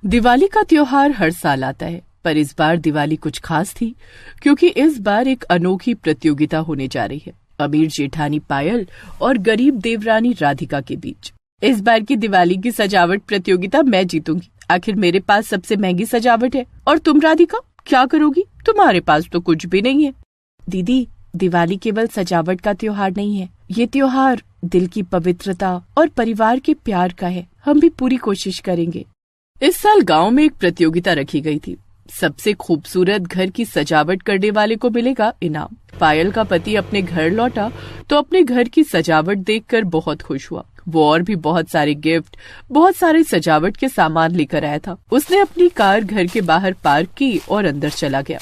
दिवाली का त्योहार हर साल आता है, पर इस बार दिवाली कुछ खास थी क्योंकि इस बार एक अनोखी प्रतियोगिता होने जा रही है अमीर जेठानी पायल और गरीब देवरानी राधिका के बीच। इस बार की दिवाली की सजावट प्रतियोगिता मैं जीतूंगी। आखिर मेरे पास सबसे महंगी सजावट है। और तुम राधिका क्या करोगी? तुम्हारे पास तो कुछ भी नहीं है। दीदी, दिवाली केवल सजावट का त्योहार नहीं है, ये त्योहार दिल की पवित्रता और परिवार के प्यार का है। हम भी पूरी कोशिश करेंगे। इस साल गांव में एक प्रतियोगिता रखी गई थी। सबसे खूबसूरत घर की सजावट करने वाले को मिलेगा इनाम। पायल का पति अपने घर लौटा तो अपने घर की सजावट देखकर बहुत खुश हुआ। वो और भी बहुत सारे गिफ्ट, बहुत सारे सजावट के सामान लेकर आया था। उसने अपनी कार घर के बाहर पार्क की और अंदर चला गया।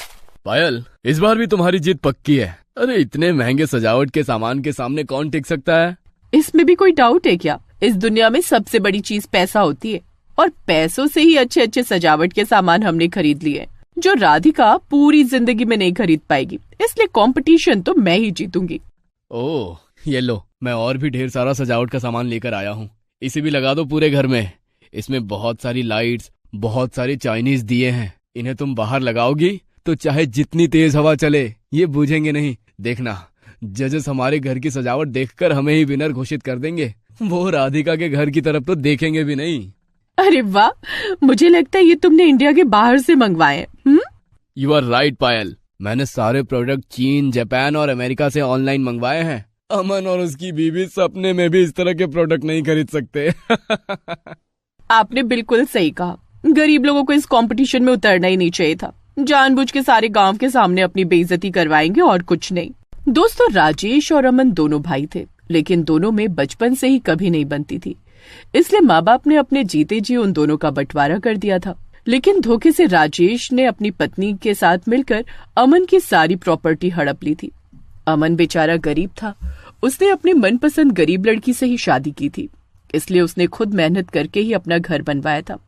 पायल, इस बार भी तुम्हारी जीत पक्की है। अरे इतने महंगे सजावट के सामान के सामने कौन टिक सकता है? इसमें भी कोई डाउट है क्या? इस दुनिया में सबसे बड़ी चीज पैसा होती है और पैसों से ही अच्छे अच्छे सजावट के सामान हमने खरीद लिए, जो राधिका पूरी जिंदगी में नहीं खरीद पाएगी। इसलिए कंपटीशन तो मैं ही जीतूंगी। ओह, ये लो, मैं और भी ढेर सारा सजावट का सामान लेकर आया हूँ। इसे भी लगा दो पूरे घर में। इसमें बहुत सारी लाइट्स, बहुत सारे चाइनीज दिए हैं। इन्हें तुम बाहर लगाओगी तो चाहे जितनी तेज हवा चले ये बूझेंगे नहीं। देखना, जजेस हमारे घर की सजावट देखकर हमें ही विनर घोषित कर देंगे। वो राधिका के घर की तरफ तो देखेंगे भी नहीं। अरे वाह, मुझे लगता है ये तुमने इंडिया के बाहर से मंगवाए हैं। यू आर राइट पायल, मैंने सारे प्रोडक्ट चीन, जापान और अमेरिका से ऑनलाइन मंगवाए हैं। अमन और उसकी बीवी सपने में भी इस तरह के प्रोडक्ट नहीं खरीद सकते। आपने बिल्कुल सही कहा। गरीब लोगों को इस कंपटीशन में उतरना ही नहीं चाहिए था। जानबूझ के सारे गांव के सामने अपनी बेइज्जती करवाएंगे और कुछ नहीं। दोस्तों, राजेश और अमन दोनों भाई थे, लेकिन दोनों में बचपन से ही कभी नहीं बनती थी। इसलिए माँ बाप ने अपने जीते जी उन दोनों का बंटवारा कर दिया था। लेकिन धोखे से राजेश ने अपनी पत्नी के साथ मिलकर अमन की सारी प्रॉपर्टी हड़प ली थी। अमन बेचारा गरीब था। उसने अपनी मनपसंद गरीब लड़की से ही शादी की थी, इसलिए उसने खुद मेहनत करके ही अपना घर बनवाया था।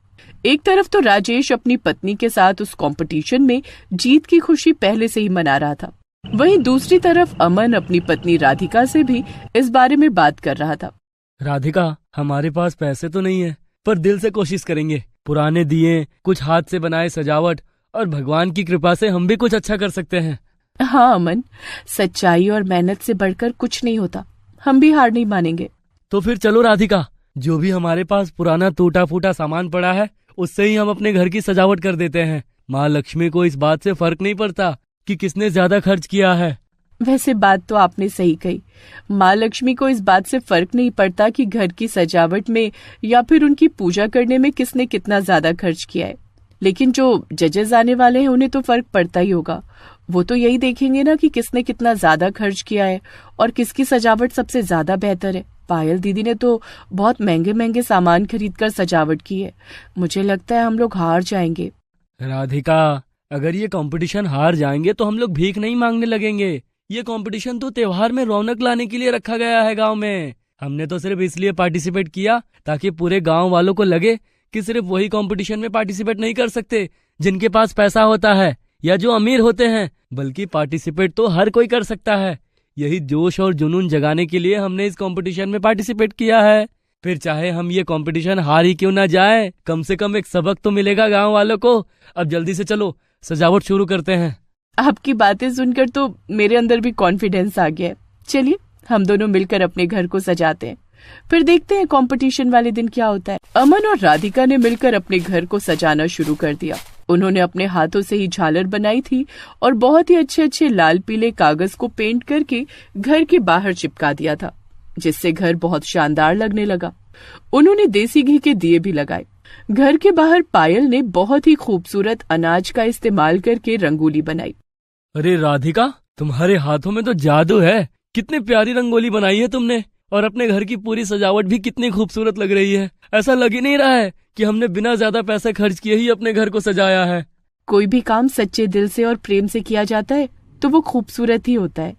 एक तरफ तो राजेश अपनी पत्नी के साथ उस कंपटीशन में जीत की खुशी पहले से ही मना रहा था, वहीं दूसरी तरफ अमन अपनी पत्नी राधिका से भी इस बारे में बात कर रहा था। राधिका, हमारे पास पैसे तो नहीं है, पर दिल से कोशिश करेंगे। पुराने दिए, कुछ हाथ से बनाए सजावट और भगवान की कृपा से हम भी कुछ अच्छा कर सकते हैं। हाँ अमन, सच्चाई और मेहनत से बढ़कर कुछ नहीं होता। हम भी हार नहीं मानेंगे। तो फिर चलो राधिका, जो भी हमारे पास पुराना टूटा फूटा सामान पड़ा है उससे ही हम अपने घर की सजावट कर देते हैं। माँ लक्ष्मी को इस बात से फर्क नहीं पड़ता कि किसने ज्यादा खर्च किया है। वैसे बात तो आपने सही कही। माँ लक्ष्मी को इस बात से फर्क नहीं पड़ता कि घर की सजावट में या फिर उनकी पूजा करने में किसने कितना ज्यादा खर्च किया है। लेकिन जो जजेस आने वाले हैं उन्हें तो फर्क पड़ता ही होगा। वो तो यही देखेंगे ना कि किसने कितना ज्यादा खर्च किया है और किसकी सजावट सबसे ज्यादा बेहतर है। पायल दीदी ने तो बहुत महंगे महंगे सामान खरीदकर सजावट की है। मुझे लगता है हम लोग हार जाएंगे। राधिका, अगर ये कंपटीशन हार जाएंगे तो हम लोग भीख नहीं मांगने लगेंगे। ये कंपटीशन तो त्योहार में रौनक लाने के लिए रखा गया है गांव में। हमने तो सिर्फ इसलिए पार्टिसिपेट किया ताकि पूरे गांव वालों को लगे कि सिर्फ वही कंपटीशन में पार्टिसिपेट नहीं कर सकते जिनके पास पैसा होता है या जो अमीर होते हैं, बल्कि पार्टिसिपेट तो हर कोई कर सकता है। यही जोश और जुनून जगाने के लिए हमने इस कंपटीशन में पार्टिसिपेट किया है। फिर चाहे हम ये कंपटीशन हार ही क्यों ना जाए, कम से कम एक सबक तो मिलेगा गाँव वालों को। अब जल्दी से चलो, सजावट शुरू करते हैं। आपकी बातें सुनकर तो मेरे अंदर भी कॉन्फिडेंस आ गया है। चलिए हम दोनों मिलकर अपने घर को सजाते हैं, फिर देखते हैं कंपटीशन वाले दिन क्या होता है। अमन और राधिका ने मिलकर अपने घर को सजाना शुरू कर दिया। उन्होंने अपने हाथों से ही झालर बनाई थी और बहुत ही अच्छे अच्छे लाल पीले कागज को पेंट करके घर के बाहर चिपका दिया था, जिससे घर बहुत शानदार लगने लगा। उन्होंने देसी घी के दिए भी लगाए। घर के बाहर पायल ने बहुत ही खूबसूरत अनाज का इस्तेमाल करके रंगोली बनाई। अरे राधिका, तुम्हारे हाथों में तो जादू है। कितनी प्यारी रंगोली बनाई है तुमने, और अपने घर की पूरी सजावट भी कितनी खूबसूरत लग रही है। ऐसा लग ही नहीं रहा है कि हमने बिना ज्यादा पैसे खर्च किए ही अपने घर को सजाया है। कोई भी काम सच्चे दिल से और प्रेम से किया जाता है तो वो खूबसूरत ही होता है।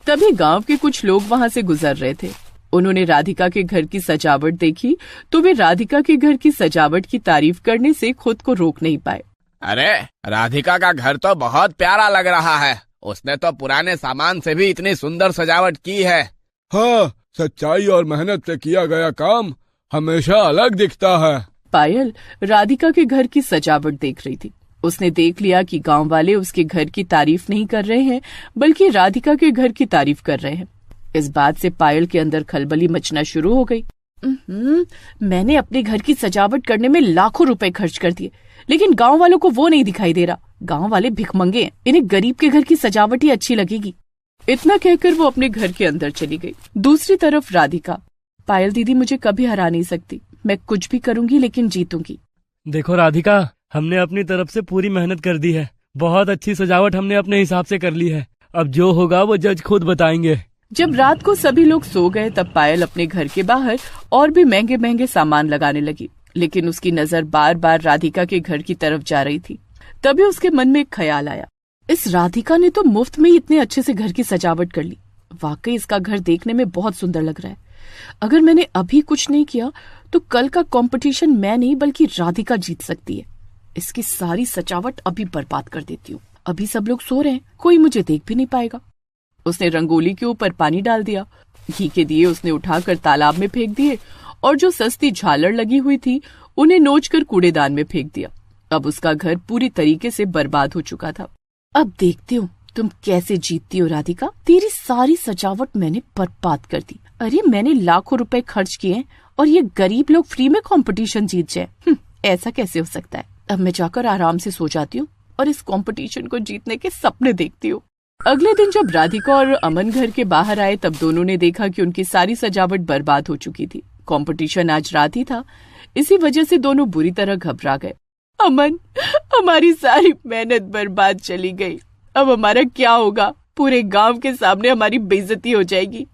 तभी गांव के कुछ लोग वहां से गुजर रहे थे। उन्होंने राधिका के घर की सजावट देखी तो वे राधिका के घर की सजावट की तारीफ करने से खुद को रोक नहीं पाए। अरे, राधिका का घर तो बहुत प्यारा लग रहा है। उसने तो पुराने सामान से भी इतनी सुंदर सजावट की है। हाँ, सच्चाई और मेहनत से किया गया काम हमेशा अलग दिखता है। पायल राधिका के घर की सजावट देख रही थी। उसने देख लिया कि गांव वाले उसके घर की तारीफ नहीं कर रहे हैं बल्कि राधिका के घर की तारीफ कर रहे हैं। इस बात से पायल के अंदर खलबली मचना शुरू हो गई। मैंने अपने घर की सजावट करने में लाखों रुपए खर्च कर दिए, लेकिन गांव वालों को वो नहीं दिखाई दे रहा। गांव वाले भिखमंगे हैं, इन्हें गरीब के घर की सजावट ही अच्छी लगेगी। इतना कहकर वो अपने घर के अंदर चली गई। दूसरी तरफ राधिका, पायल दीदी मुझे कभी हरा नहीं सकती, मैं कुछ भी करूंगी लेकिन जीतूंगी। देखो राधिका, हमने अपनी तरफ से पूरी मेहनत कर दी है, बहुत अच्छी सजावट हमने अपने हिसाब से कर ली है। अब जो होगा वो जज खुद बताएंगे। जब रात को सभी लोग सो गए तब पायल अपने घर के बाहर और भी महंगे महंगे सामान लगाने लगी, लेकिन उसकी नजर बार बार राधिका के घर की तरफ जा रही थी। तभी उसके मन में एक ख्याल आया, इस राधिका ने तो मुफ्त में ही इतने अच्छे से घर की सजावट कर ली। वाकई इसका घर देखने में बहुत सुंदर लग रहा है। अगर मैंने अभी कुछ नहीं किया तो कल का कंपटीशन मैं नहीं बल्कि राधिका जीत सकती है। इसकी सारी सजावट अभी बर्बाद कर देती हूँ। अभी सब लोग सो रहे हैं, कोई मुझे देख भी नहीं पाएगा। उसने रंगोली के ऊपर पानी डाल दिया, घी के दिए उसने उठाकर तालाब में फेंक दिए और जो सस्ती झालर लगी हुई थी उन्हें नोचकर कूड़ेदान में फेंक दिया। अब उसका घर पूरी तरीके से बर्बाद हो चुका था। अब देखती हूँ तुम कैसे जीतती हो राधिका। तेरी सारी सजावट मैंने बर्बाद कर दी। अरे मैंने लाखों रुपए खर्च किए और ये गरीब लोग फ्री में कंपटीशन जीत जाए। ऐसा कैसे हो सकता है। अब मैं जाकर आराम से सो जाती हूँ और इस कंपटीशन को जीतने के सपने देखती हूँ। अगले दिन जब राधिका और अमन घर के बाहर आए तब दोनों ने देखा कि उनकी सारी सजावट बर्बाद हो चुकी थी। कंपटीशन आज रात ही था, इसी वजह से दोनों बुरी तरह घबरा गए। अमन, हमारी सारी मेहनत बर्बाद चली गई। अब हमारा क्या होगा। पूरे गांव के सामने हमारी बेइज्जती हो जाएगी।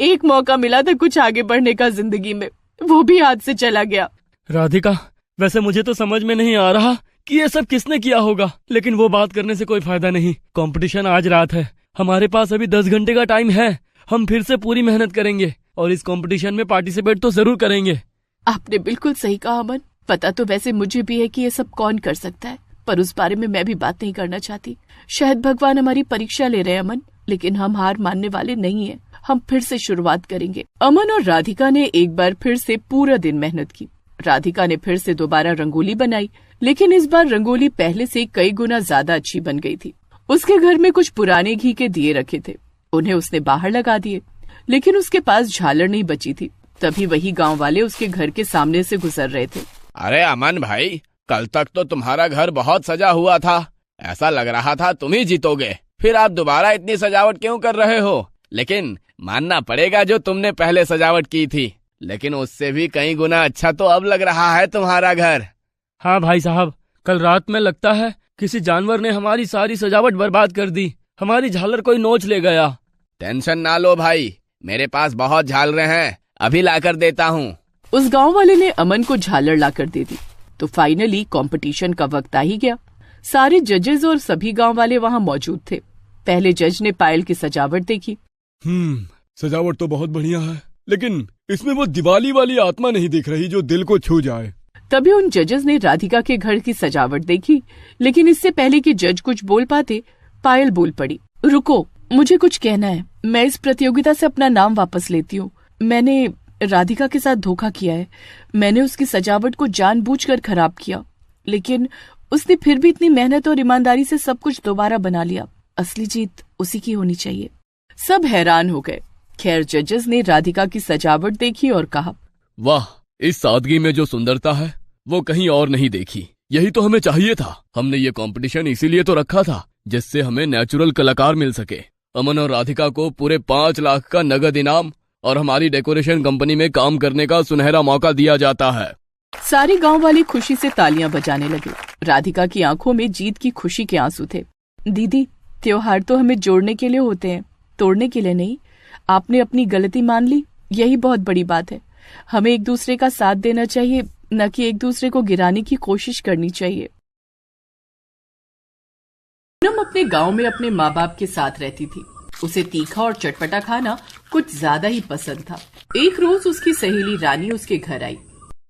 एक मौका मिला था कुछ आगे बढ़ने का जिंदगी में, वो भी हाथ से चला गया। राधिका, वैसे मुझे तो समझ में नहीं आ रहा कि ये सब किसने किया होगा, लेकिन वो बात करने से कोई फायदा नहीं। कंपटीशन आज रात है, हमारे पास अभी 10 घंटे का टाइम है। हम फिर से पूरी मेहनत करेंगे और इस कंपटीशन में पार्टिसिपेट तो जरूर करेंगे। आपने बिल्कुल सही कहा अमन। पता तो वैसे मुझे भी है कि ये सब कौन कर सकता है, पर उस बारे में मैं भी बात नहीं करना चाहती। शायद भगवान हमारी परीक्षा ले रहे हैं अमन, लेकिन हम हार मानने वाले नहीं हैं। हम फिर से शुरुआत करेंगे। अमन और राधिका ने एक बार फिर से पूरा दिन मेहनत की। राधिका ने फिर से दोबारा रंगोली बनाई, लेकिन इस बार रंगोली पहले से कई गुना ज्यादा अच्छी बन गई थी। उसके घर में कुछ पुराने घी के दिए रखे थे, उन्हें उसने बाहर लगा दिए, लेकिन उसके पास झालर नहीं बची थी। तभी वही गांव वाले उसके घर के सामने से गुजर रहे थे। अरे अमन भाई, कल तक तो तुम्हारा घर बहुत सजा हुआ था, ऐसा लग रहा था तुम ही जीतोगे। फिर आप दोबारा इतनी सजावट क्यों कर रहे हो? लेकिन मानना पड़ेगा जो तुमने पहले सजावट की थी, लेकिन उससे भी कई गुना अच्छा तो अब लग रहा है तुम्हारा घर। हाँ भाई साहब, कल रात में लगता है किसी जानवर ने हमारी सारी सजावट बर्बाद कर दी। हमारी झालर कोई नोच ले गया। टेंशन ना लो भाई, मेरे पास बहुत झालरें हैं, अभी लाकर देता हूँ। उस गांव वाले ने अमन को झालर लाकर दे दी। तो फाइनली कंपटीशन का वक्त आ ही गया। सारे जजेस और सभी गांव वाले वहां मौजूद थे। पहले जज ने पायल की सजावट देखी। सजावट तो बहुत बढ़िया है, लेकिन इसमें वो दिवाली वाली आत्मा नहीं दिख रही जो दिल को छू जाए। तभी उन जजेस ने राधिका के घर की सजावट देखी, लेकिन इससे पहले कि जज कुछ बोल पाते, पायल बोल पड़ी। रुको, मुझे कुछ कहना है। मैं इस प्रतियोगिता से अपना नाम वापस लेती हूँ। मैंने राधिका के साथ धोखा किया है। मैंने उसकी सजावट को जानबूझकर खराब किया, लेकिन उसने फिर भी इतनी मेहनत और ईमानदारी से सब कुछ दोबारा बना लिया। असली जीत उसी की होनी चाहिए। सब हैरान हो गए। खैर, जजेस ने राधिका की सजावट देखी और कहा, वाह, इस सादगी में जो सुंदरता है वो कहीं और नहीं देखी। यही तो हमें चाहिए था। हमने ये कंपटीशन इसीलिए तो रखा था जिससे हमें नेचुरल कलाकार मिल सके। अमन और राधिका को पूरे 5 लाख का नगद इनाम और हमारी डेकोरेशन कंपनी में काम करने का सुनहरा मौका दिया जाता है। सारे गांव वाले खुशी से तालियां बजाने लगे। राधिका की आंखों में जीत की खुशी के आंसू थे। दीदी, त्योहार तो हमें जोड़ने के लिए होते हैं, तोड़ने के लिए नहीं। आपने अपनी गलती मान ली, यही बहुत बड़ी बात है। हमें एक दूसरे का साथ देना चाहिए, न कि एक दूसरे को गिराने की कोशिश करनी चाहिए। पूनम अपने गांव में अपने माँ बाप के साथ रहती थी। उसे तीखा और चटपटा खाना कुछ ज्यादा ही पसंद था। एक रोज उसकी सहेली रानी उसके घर आई।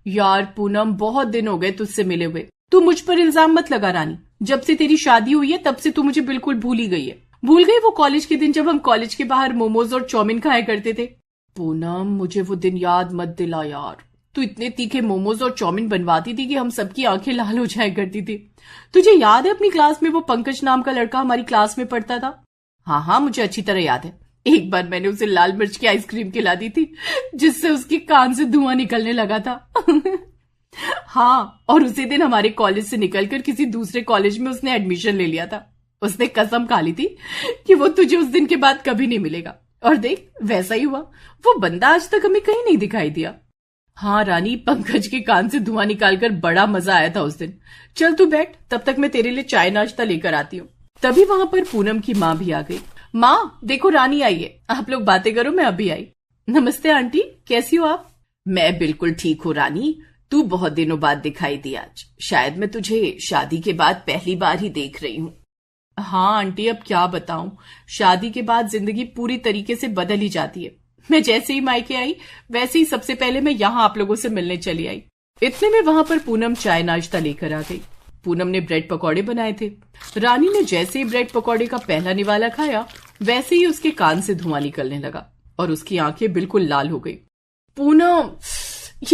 यार पूनम, बहुत दिन हो गए तुझसे मिले हुए। तू मुझ पर इल्जाम मत लगा रानी। जब से तेरी शादी हुई है तब से तू मुझे बिल्कुल भूल ही गई है। भूल गई वो कॉलेज के दिन जब हम कॉलेज के बाहर मोमोज और चाउमीन खाया करते थे। पूनम, मुझे वो दिन याद मत दिला यार। तू इतने तीखे मोमोज और चाउमीन बनवाती थी कि हम सबकी आंखें लाल हो जाया करती थी। तुझे याद है अपनी क्लास में वो पंकज नाम का लड़का हमारी क्लास में पढ़ता था? हाँ, मुझे अच्छी तरह याद है। एक बार मैंने उसे लाल मिर्च की आइसक्रीम खिला दी थी जिससे उसके कान से धुआं निकलने लगा था। हाँ, और उसी दिन हमारे कॉलेज से निकलकर किसी दूसरे कॉलेज में उसने एडमिशन ले लिया था। उसने कसम खा ली थी कि वो तुझे उस दिन के बाद कभी नहीं मिलेगा, और देख वैसा ही हुआ। वो बंदा आज तक हमें कहीं नहीं दिखाई दिया। हाँ रानी, पंकज के कान से धुआं निकालकर बड़ा मजा आया था उस दिन। चल तू बैठ, तब तक मैं तेरे लिए चाय नाश्ता लेकर आती हूँ। तभी वहां पर पूनम की माँ भी आ गई। माँ देखो, रानी आई है, आप लोग बातें करो, मैं अभी आई। नमस्ते आंटी, कैसी हो आप? मैं बिल्कुल ठीक हूँ रानी, तू बहुत दिनों बाद दिखाई दी आज। शायद मैं तुझे शादी के बाद पहली बार ही देख रही हूँ। हाँ आंटी, अब क्या बताऊं, शादी के बाद जिंदगी पूरी तरीके से बदल ही जाती है। मैं जैसे ही मायके आई वैसे ही सबसे पहले मैं यहाँ आप लोगों से मिलने चली आई। इतने में वहां पर पूनम चाय नाश्ता लेकर आ गई। पूनम ने ब्रेड पकौड़े बनाए थे। रानी ने जैसे ही ब्रेड पकौड़े का पहला निवाला खाया वैसे ही उसके कान से धुआं निकलने लगा और उसकी आंखें बिल्कुल लाल हो गई। पूनम,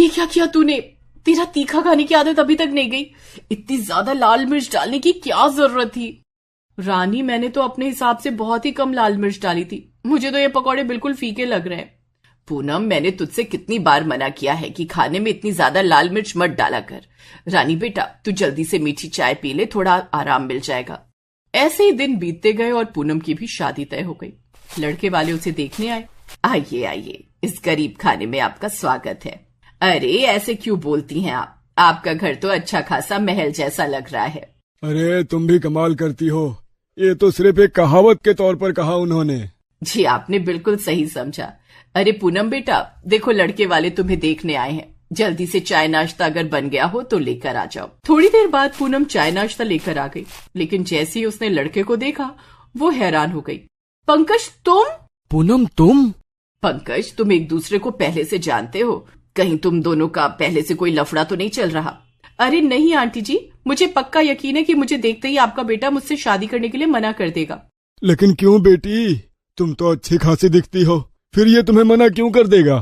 ये क्या किया तूने? तेरा तीखा खाने की आदत अभी तक नहीं गई। इतनी ज्यादा लाल मिर्च डालने की क्या जरूरत थी? रानी, मैंने तो अपने हिसाब से बहुत ही कम लाल मिर्च डाली थी। मुझे तो ये पकौड़े बिल्कुल फीके लग रहे हैं। पूनम, मैंने तुझसे कितनी बार मना किया है कि खाने में इतनी ज्यादा लाल मिर्च मत डाला कर। रानी बेटा, तू जल्दी से मीठी चाय पी ले, थोड़ा आराम मिल जाएगा। ऐसे ही दिन बीतते गए और पूनम की भी शादी तय हो गई। लड़के वाले उसे देखने आए। आइए आइए, इस गरीब खाने में आपका स्वागत है। अरे ऐसे क्यों बोलती हैं आप? आपका घर तो अच्छा खासा महल जैसा लग रहा है। अरे तुम भी कमाल करती हो, ये तो सिर्फ एक कहावत के तौर पर कहा उन्होंने। जी आपने बिल्कुल सही समझा। अरे पूनम बेटा, देखो लड़के वाले तुम्हें देखने आए हैं। जल्दी से चाय नाश्ता अगर बन गया हो तो लेकर आ जाओ। थोड़ी देर बाद पूनम चाय नाश्ता लेकर आ गई, लेकिन जैसे ही उसने लड़के को देखा वो हैरान हो गई। पंकज तुम? पूनम तुम? पंकज, तुम एक दूसरे को पहले से जानते हो? कहीं तुम दोनों का पहले से कोई लफड़ा तो नहीं चल रहा? अरे नहीं आंटी जी, मुझे पक्का यकीन है कि मुझे देखते ही आपका बेटा मुझसे शादी करने के लिए मना कर देगा। लेकिन क्यों बेटी, तुम तो अच्छी खासी दिखती हो, फिर ये तुम्हें मना क्यों कर देगा?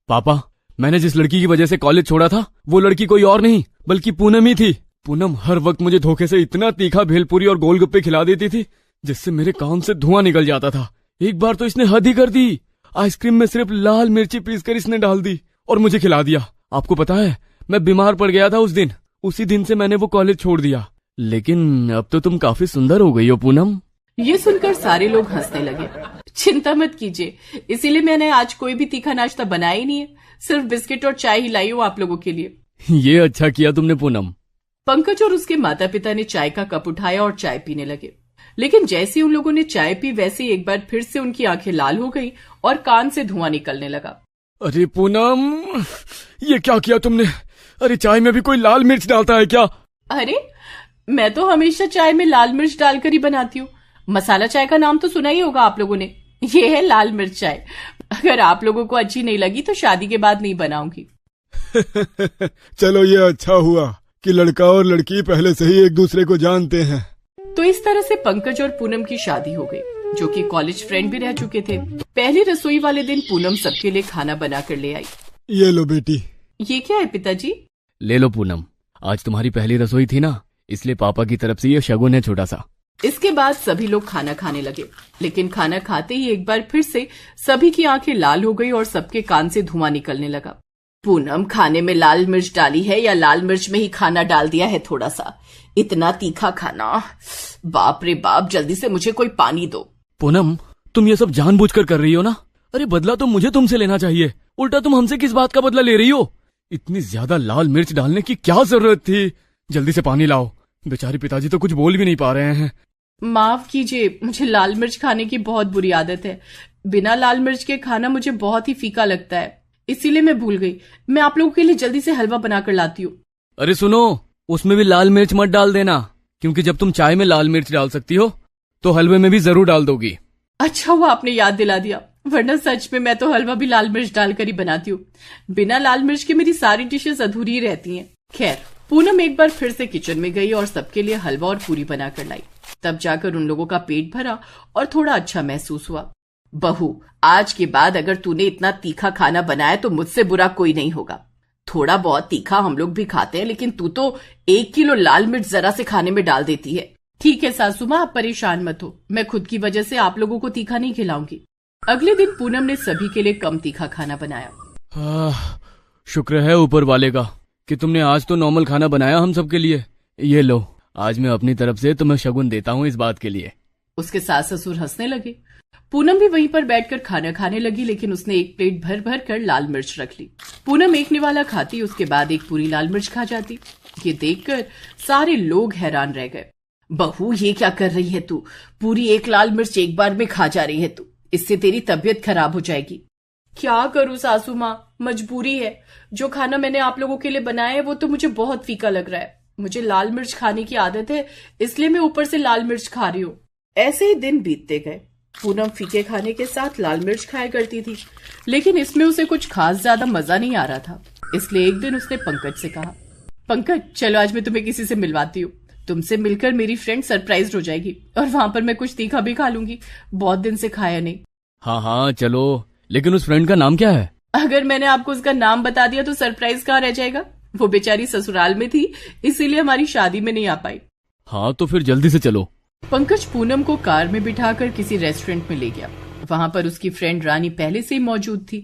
पापा, मैंने जिस लड़की की वजह से कॉलेज छोड़ा था वो लड़की कोई और नहीं बल्कि पूनम ही थी। पूनम हर वक्त मुझे धोखे से इतना तीखा भेलपुरी और गोलगप्पे खिला देती थी जिससे मेरे कान से धुआं निकल जाता था। एक बार तो इसने हद ही कर दी। आइसक्रीम में सिर्फ लाल मिर्ची पीसकर इसने डाल दी और मुझे खिला दिया। आपको पता है, मैं बीमार पड़ गया था उस दिन। उसी दिन से मैंने वो कॉलेज छोड़ दिया। लेकिन अब तो तुम काफी सुंदर हो गई हो पूनम। ये सुनकर सारे लोग हंसने लगे। चिंता मत कीजिए, इसीलिए मैंने आज कोई भी तीखा नाश्ता बनाया ही नहीं है। सिर्फ बिस्किट और चाय ही लाई हूँ आप लोगों के लिए। ये अच्छा किया तुमने पूनम। पंकज और उसके माता पिता ने चाय का कप उठाया और चाय पीने लगे। लेकिन जैसे उन लोगों ने चाय पी वैसे ही एक बार फिर से उनकी आंखें लाल हो गई और कान से धुआं निकलने लगा। अरे पूनम, ये क्या किया तुमने? अरे चाय में भी कोई लाल मिर्च डालता है क्या? अरे मैं तो हमेशा चाय में लाल मिर्च डालकर ही बनाती हूँ। मसाला चाय का नाम तो सुना ही होगा आप लोगों ने। ये है लाल मिर्च चाय। अगर आप लोगों को अच्छी नहीं लगी तो शादी के बाद नहीं बनाऊंगी। चलो ये अच्छा हुआ कि लड़का और लड़की पहले से ही एक दूसरे को जानते हैं। तो इस तरह से पंकज और पूनम की शादी हो गई, जो कि कॉलेज फ्रेंड भी रह चुके थे। पहली रसोई वाले दिन पूनम सबके लिए खाना बना कर ले आई। ये लो बेटी। ये क्या है पिताजी? ले लो पूनम, आज तुम्हारी पहली रसोई थी ना, इसलिए पापा की तरफ से ये शगुन है छोटा सा। इसके बाद सभी लोग खाना खाने लगे, लेकिन खाना खाते ही एक बार फिर से सभी की आंखें लाल हो गई और सबके कान से धुआं निकलने लगा। पूनम, खाने में लाल मिर्च डाली है या लाल मिर्च में ही खाना डाल दिया है थोड़ा सा? इतना तीखा खाना, बाप रे बाप, जल्दी से मुझे कोई पानी दो। पूनम, तुम ये सब जानबूझकर कर रही हो ना? अरे बदला तो मुझे तुमसे लेना चाहिए, उल्टा तुम हमसे किस बात का बदला ले रही हो? इतनी ज्यादा लाल मिर्च डालने की क्या जरूरत थी? जल्दी से पानी लाओ। बेचारे पिताजी तो कुछ बोल भी नहीं पा रहे हैं। माफ कीजिए, मुझे लाल मिर्च खाने की बहुत बुरी आदत है। बिना लाल मिर्च के खाना मुझे बहुत ही फीका लगता है, इसीलिए मैं भूल गई। मैं आप लोगों के लिए जल्दी से हलवा बनाकर लाती हूँ। अरे सुनो, उसमें भी लाल मिर्च मत डाल देना, क्योंकि जब तुम चाय में लाल मिर्च डाल सकती हो तो हलवे में भी जरूर डाल दोगी। अच्छा हुआ आपने याद दिला दिया, वरना सच में मैं तो हलवा भी लाल मिर्च डालकर ही बनाती हूँ। बिना लाल मिर्च के मेरी सारी डिशेस अधूरी ही रहती हैं। खैर, पूनम एक बार फिर से किचन में गई और सबके लिए हलवा और पूरी बनाकर लाई। तब जाकर उन लोगों का पेट भरा और थोड़ा अच्छा महसूस हुआ। बहू, आज के बाद अगर तूने इतना तीखा खाना बनाया तो मुझसे बुरा कोई नहीं होगा। थोड़ा बहुत तीखा हम लोग भी खाते हैं, लेकिन तू तो 1 किलो लाल मिर्च जरा से खाने में डाल देती है। ठीक है सासू माँ, आप परेशान मत हो, मैं खुद की वजह से आप लोगों को तीखा नहीं खिलाऊंगी। अगले दिन पूनम ने सभी के लिए कम तीखा खाना बनाया। शुक्र है ऊपर वाले का कि तुमने आज तो नॉर्मल खाना बनाया हम सबके लिए। ये लो, आज मैं अपनी तरफ से तुम्हें शगुन देता हूँ इस बात के लिए। उसके सास ससुर हंसने लगे। पूनम भी वहीं पर बैठकर खाना खाने लगी, लेकिन उसने एक प्लेट भर भर कर लाल मिर्च रख ली। पूनम एक निवाला खाती, उसके बाद एक पूरी लाल मिर्च खा जाती। ये देखकर सारे लोग हैरान रह गए। बहू, ये क्या कर रही है तू? पूरी एक लाल मिर्च एक बार में खा जा रही है तू, इससे तेरी तबीयत खराब हो जाएगी। क्या करूं सासू माँ, मजबूरी है। जो खाना मैंने आप लोगों के लिए बनाया है वो तो मुझे बहुत फीका लग रहा है। मुझे लाल मिर्च खाने की आदत है, इसलिए मैं ऊपर से लाल मिर्च खा रही हूँ। ऐसे ही दिन बीतते गए। पूनम फीके खाने के साथ लाल मिर्च खाया करती थी, लेकिन इसमें उसे कुछ खास ज्यादा मजा नहीं आ रहा था। इसलिए एक दिन उसने पंकज से कहा, पंकज चलो आज मैं तुम्हें किसी से मिलवाती हूँ। तुमसे मिलकर मेरी फ्रेंड सरप्राइज हो जाएगी और वहां पर मैं कुछ तीखा भी खा लूंगी, बहुत दिन से खाया नहीं। हाँ हाँ चलो, लेकिन उस फ्रेंड का नाम क्या है? अगर मैंने आपको उसका नाम बता दिया तो सरप्राइज कहाँ रह जाएगा। वो बेचारी ससुराल में थी, इसीलिए हमारी शादी में नहीं आ पाई। हाँ तो फिर जल्दी से चलो। पंकज पूनम को कार में बिठाकर किसी रेस्टोरेंट में ले गया। वहां पर उसकी फ्रेंड रानी पहले से ही मौजूद थी।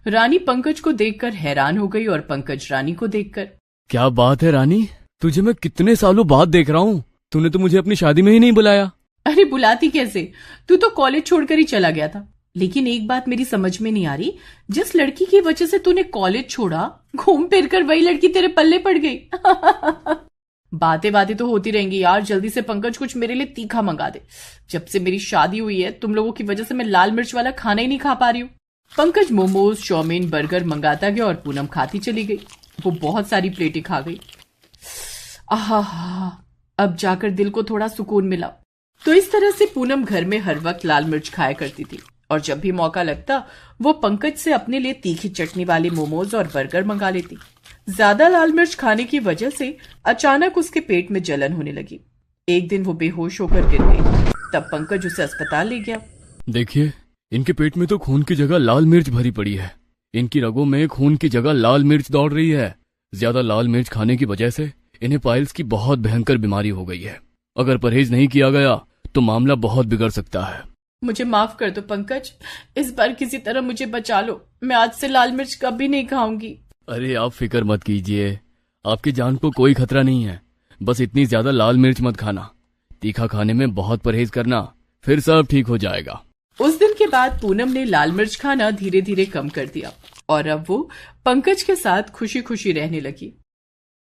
रानी पंकज को देखकर हैरान हो गई और पंकज रानी को देखकर, क्या बात है रानी, तुझे मैं कितने सालों बाद देख रहा हूँ। तूने तो मुझे अपनी शादी में ही नहीं बुलाया। अरे बुलाती कैसे, तू तो कॉलेज छोड़कर ही चला गया था। लेकिन एक बात मेरी समझ में नहीं आ रही, जिस लड़की की वजह से तूने कॉलेज छोड़ा, घूम फिर कर वही लड़की तेरे पल्ले पड़ गई। बातें बातें तो होती रहेंगी यार। जल्दी से पंकज कुछ मेरे लिए तीखा मंगा दे। जब से मेरी शादी हुई है तुम लोगों की वजह से मैं लाल मिर्च वाला खाना ही नहीं खा पा रही हूँ। पंकज मोमोज, चाउमीन, बर्गर मंगाता गया और पूनम खाती चली गई। वो बहुत सारी प्लेटें खा गई। आहा, अब जाकर दिल को थोड़ा सुकून मिला। तो इस तरह से पूनम घर में हर वक्त लाल मिर्च खाया करती थी और जब भी मौका लगता वो पंकज से अपने लिए तीखी चटनी वाले मोमोज और बर्गर मंगा लेती। ज्यादा लाल मिर्च खाने की वजह से अचानक उसके पेट में जलन होने लगी। एक दिन वो बेहोश होकर गिर गई। तब पंकज उसे अस्पताल ले गया। देखिए, इनके पेट में तो खून की जगह लाल मिर्च भरी पड़ी है। इनकी रगों में खून की जगह लाल मिर्च दौड़ रही है। ज्यादा लाल मिर्च खाने की वजह से इन्हें पाइल्स की बहुत भयंकर बीमारी हो गई है। अगर परहेज नहीं किया गया तो मामला बहुत बिगड़ सकता है। मुझे माफ कर दो पंकज, इस बार किसी तरह मुझे बचा लो। मैं आज से लाल मिर्च कभी नहीं खाऊंगी। अरे आप फिक्र मत कीजिए, आपकी जान को कोई खतरा नहीं है। बस इतनी ज्यादा लाल मिर्च मत खाना, तीखा खाने में बहुत परहेज करना, फिर सब ठीक हो जाएगा। उस दिन के बाद पूनम ने लाल मिर्च खाना धीरे धीरे कम कर दिया और अब वो पंकज के साथ खुशी खुशी रहने लगी।